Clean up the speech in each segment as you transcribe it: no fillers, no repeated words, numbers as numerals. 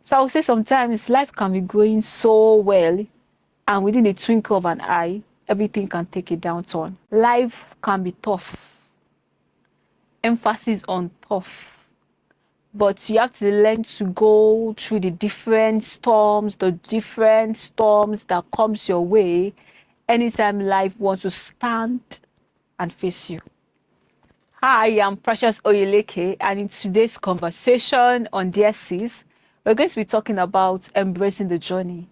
So I would say sometimes life can be going so well, and within the twinkle of an eye, everything can take a downturn. Life can be tough. Emphasis on tough. But you have to learn to go through the different storms that comes your way anytime life wants to stand and face you. Hi, I'm Precious Oyeleke, and in today's conversation on DSCs, we're going to be talking about embracing the journey.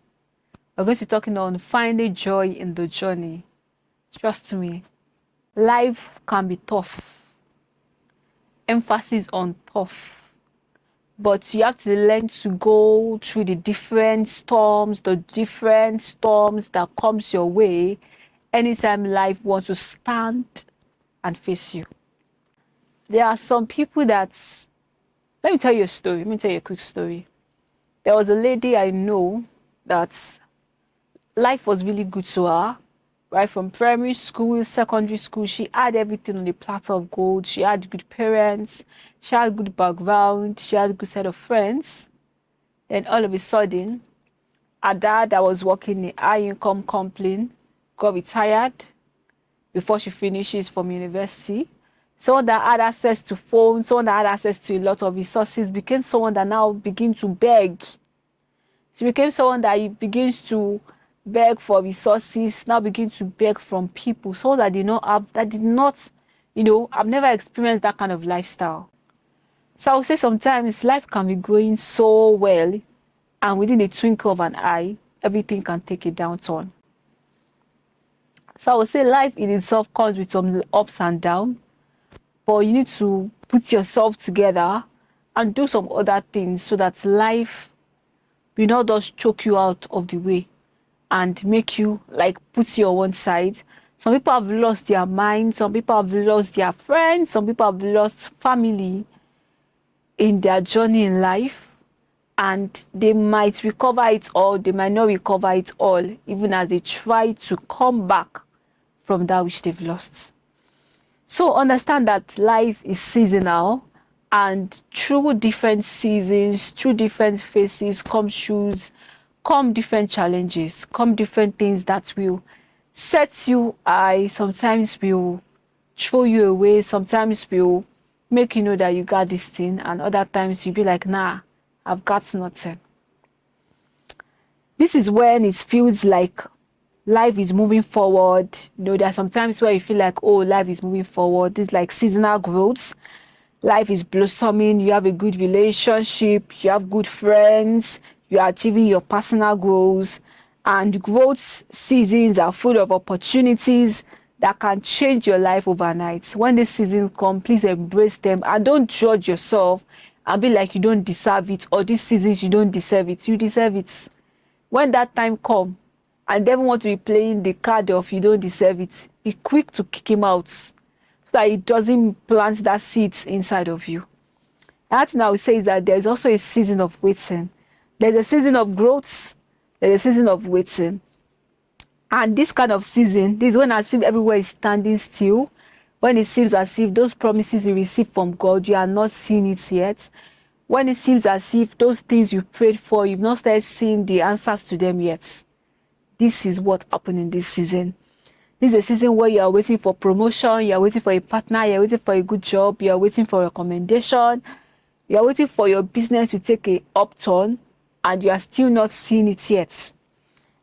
We're going to be talking on finding joy in the journey. Trust me, life can be tough. Emphasis on tough. But you have to learn to go through the different storms that comes your way anytime life wants to stand and face you. There are some people that, let me tell you a story. Let me tell you a quick story. There was a lady I know that life was really good to her, right? From primary school, secondary school, she had everything on the platter of gold. She had good parents, she had good background, she had a good set of friends. Then all of a sudden, her dad that was working in a high income company got retired before she finishes from university. Someone that had access to phones, someone that had access to a lot of resources became someone that now begins to beg. She became someone that begins to beg for resources, now begin to beg from people, someone that did not, I've never experienced that kind of lifestyle. So I would say sometimes life can be going so well, and within the twinkle of an eye, everything can take a downturn. So I would say life in itself comes with some ups and downs, but you need to put yourself together and do some other things so that life will not just choke you out of the way and make you like put you on one side. Some people have lost their mind, some people have lost their friends, some people have lost family in their journey in life, and they might recover it all, they might not recover it all, even as they try to come back from that which they've lost. So understand that life is seasonal, and through different seasons, through different phases come different challenges, come different things that will set you high, sometimes will throw you away, sometimes will make you know that you got this thing, and other times you'll be like, nah, I've got nothing. This is when it feels like life is moving forward. There are some times where you feel like, oh, life is moving forward. It's like seasonal growth. Life is blossoming. You have a good relationship. You have good friends. You are achieving your personal goals. And growth seasons are full of opportunities that can change your life overnight. When this season comes, please embrace them and don't judge yourself and be like you don't deserve it, or this season you don't deserve it. You deserve it. When that time comes, and they want to be playing the card of you don't deserve it, be quick to kick him out so that it doesn't plant that seed inside of you. That thing I would say is that there's also a season of waiting. There's a season of growth, there's a season of waiting. And this kind of season, this is when as if everywhere is standing still, when it seems as if those promises you receive from God, you are not seeing it yet. When it seems as if those things you prayed for, you've not started seeing the answers to them yet. This is what happened in this season. This is a season where you are waiting for promotion, you are waiting for a partner, you are waiting for a good job, you are waiting for a recommendation, you are waiting for your business to take a upturn, and you are still not seeing it yet.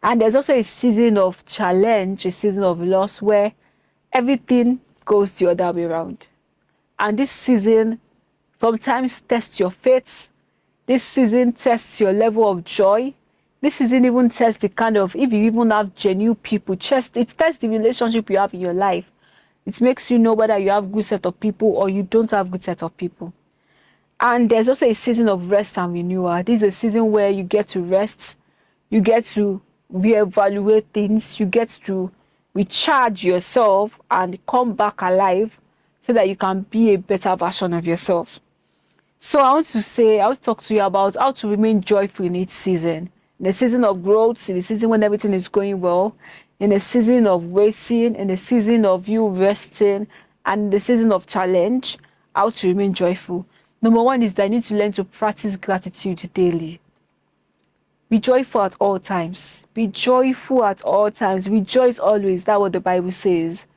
And there's also a season of challenge, a season of loss, where everything goes the other way around. And this season sometimes tests your faith. This season tests your level of joy. This season even tests the kind of, if you even have genuine people, it tests the relationship you have in your life. It makes you know whether you have good set of people or you don't have good set of people. And there's also a season of rest and renewal. This is a season where you get to rest, you get to reevaluate things, you get to recharge yourself and come back alive so that you can be a better version of yourself. So I want to talk to you about how to remain joyful in each season. In the season of growth, in the season when everything is going well, in the season of waiting, in the season of you resting, and in the season of challenge, how to remain joyful. Number one is that I need to learn to practice gratitude daily. Be joyful at all times. Be joyful at all times. Rejoice always. That's what the Bible says.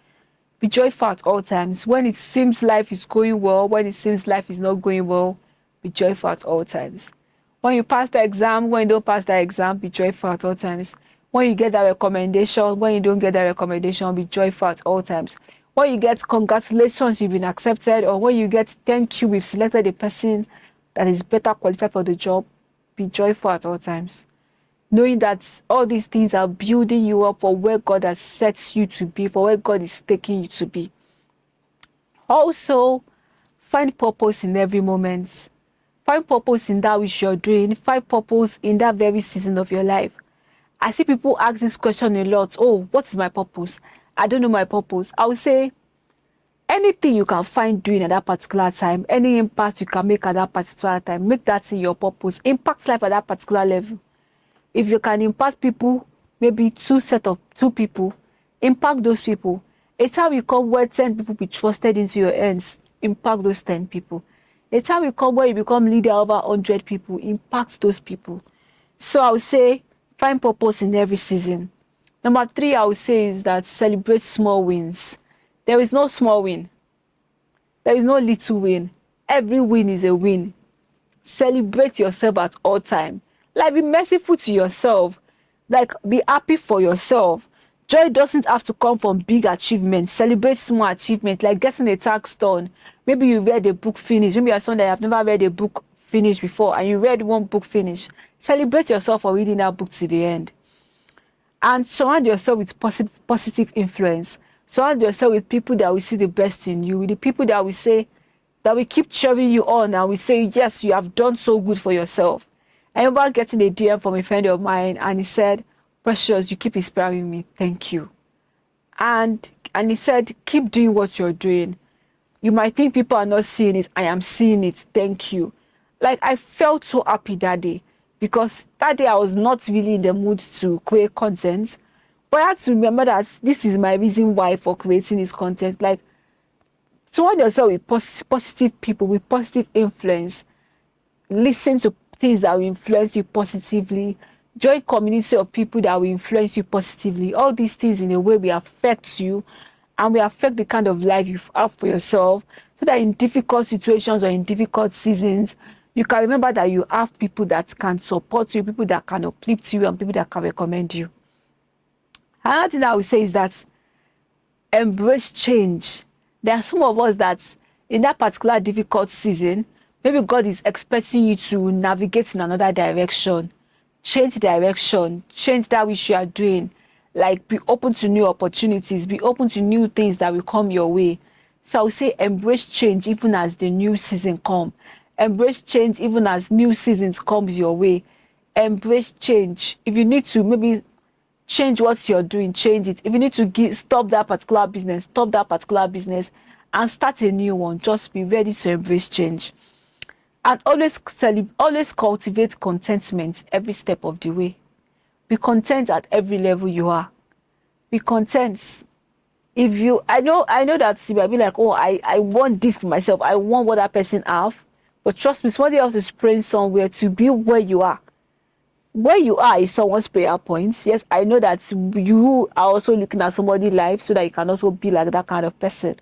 Be joyful at all times. When it seems life is going well, when it seems life is not going well, be joyful at all times. When you pass the exam, when you don't pass the exam, be joyful at all times. When you get that recommendation, when you don't get that recommendation, be joyful at all times. When you get congratulations, you've been accepted, or when you get thank you, we've selected a person that is better qualified for the job, be joyful at all times. Knowing that all these things are building you up for where God has set you to be, for where God is taking you to be. Also, find purpose in every moment. Find purpose in that which you're doing. Find purpose in that very season of your life. I see people ask this question a lot. Oh, what is my purpose? I don't know my purpose. I would say anything you can find doing at that particular time, any impact you can make at that particular time, make that in your purpose. Impact life at that particular level. If you can impact people, maybe two people, impact those people. A time will come where 10 people be trusted into your hands, impact those 10 people. A time will come where you become leader over 100 people, impact those people. So I would say, find purpose in every season. Number 3, I would say is that celebrate small wins. There is no small win. There is no little win. Every win is a win. Celebrate yourself at all time. Like, be merciful to yourself. Like, be happy for yourself. Joy doesn't have to come from big achievements. Celebrate small achievements, like getting a task done. Maybe you read a book finish. Maybe you're someone that have never read a book finish before, and you read one book finish. Celebrate yourself for reading that book to the end. And surround yourself with positive influence. Surround yourself with people that will see the best in you, with the people that will say, that will keep cheering you on, and will say, yes, you have done so good for yourself. I remember getting a DM from a friend of mine, and he said, Precious, you keep inspiring me. Thank you. And he said, keep doing what you're doing. You might think people are not seeing it. I am seeing it. Thank you. Like, I felt so happy that day, because that day I was not really in the mood to create content. But I had to remember that this is my reason why for creating this content. Like, surround yourself with positive people, with positive influence. Listen to things that will influence you positively. Join community of people that will influence you positively. All these things in a way will affect you, and will affect the kind of life you have for yourself, so that in difficult situations or in difficult seasons, you can remember that you have people that can support you, people that can uplift you, and people that can recommend you. Another thing I would say is that embrace change. There are some of us that in that particular difficult season, maybe God is expecting you to navigate in another direction. Change direction. Change that which you are doing. Like, be open to new opportunities. Be open to new things that will come your way. So I would say embrace change even as the new season comes. Embrace change even as new seasons comes your way. Embrace change. If you need to maybe change what you're doing, change it. If you need to stop that particular business, stop that particular business and start a new one. Just be ready to embrace change. And always cultivate contentment every step of the way. Be content at every level you are. Be content. I know that you might be like, oh, I want this for myself. I want what that person have. But trust me, somebody else is praying somewhere to be where you are. Where you are is someone's prayer points. Yes, I know that you are also looking at somebody's life so that you can also be like that kind of person.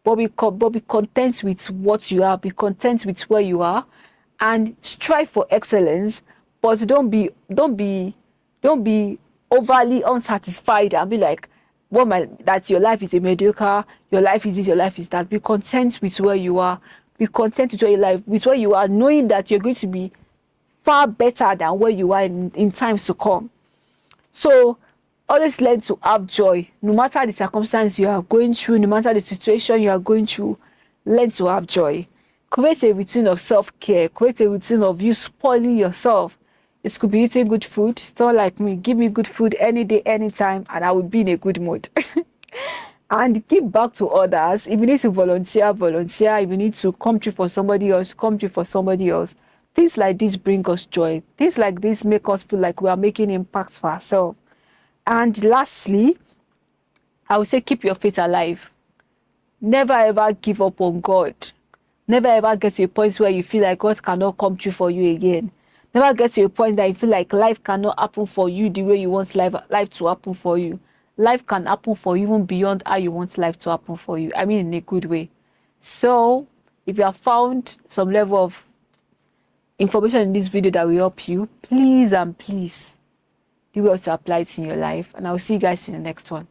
But be content with what you are. Be content with where you are, and strive for excellence. But don't be overly unsatisfied and be like, that your life is a mediocre. Your life is this. Your life is that. Be content with where you are. Be content with where you are, knowing that you're going to be far better than where you are in times to come. So always learn to have joy, no matter the circumstance you are going through, no matter the situation you are going through. Learn to have joy. Create a routine of self-care. Create a routine of you spoiling yourself. It could be eating good food. It's not like me. Give me good food any day, anytime, and I will be in a good mood. And give back to others. If you need to volunteer, volunteer. If you need to come through for somebody else, come through for somebody else. Things like this bring us joy. Things like this make us feel like we are making impacts for ourselves. And lastly, I would say keep your faith alive. Never ever give up on God. Never ever get to a point where you feel like God cannot come through for you again. Never get to a point that you feel like life cannot happen for you the way you want life to happen for you. Life can happen for you even beyond how you want life to happen for you. I mean, in a good way. So, if you have found some level of information in this video that will help you, please and please do well to apply it in your life. And I'll see you guys in the next one.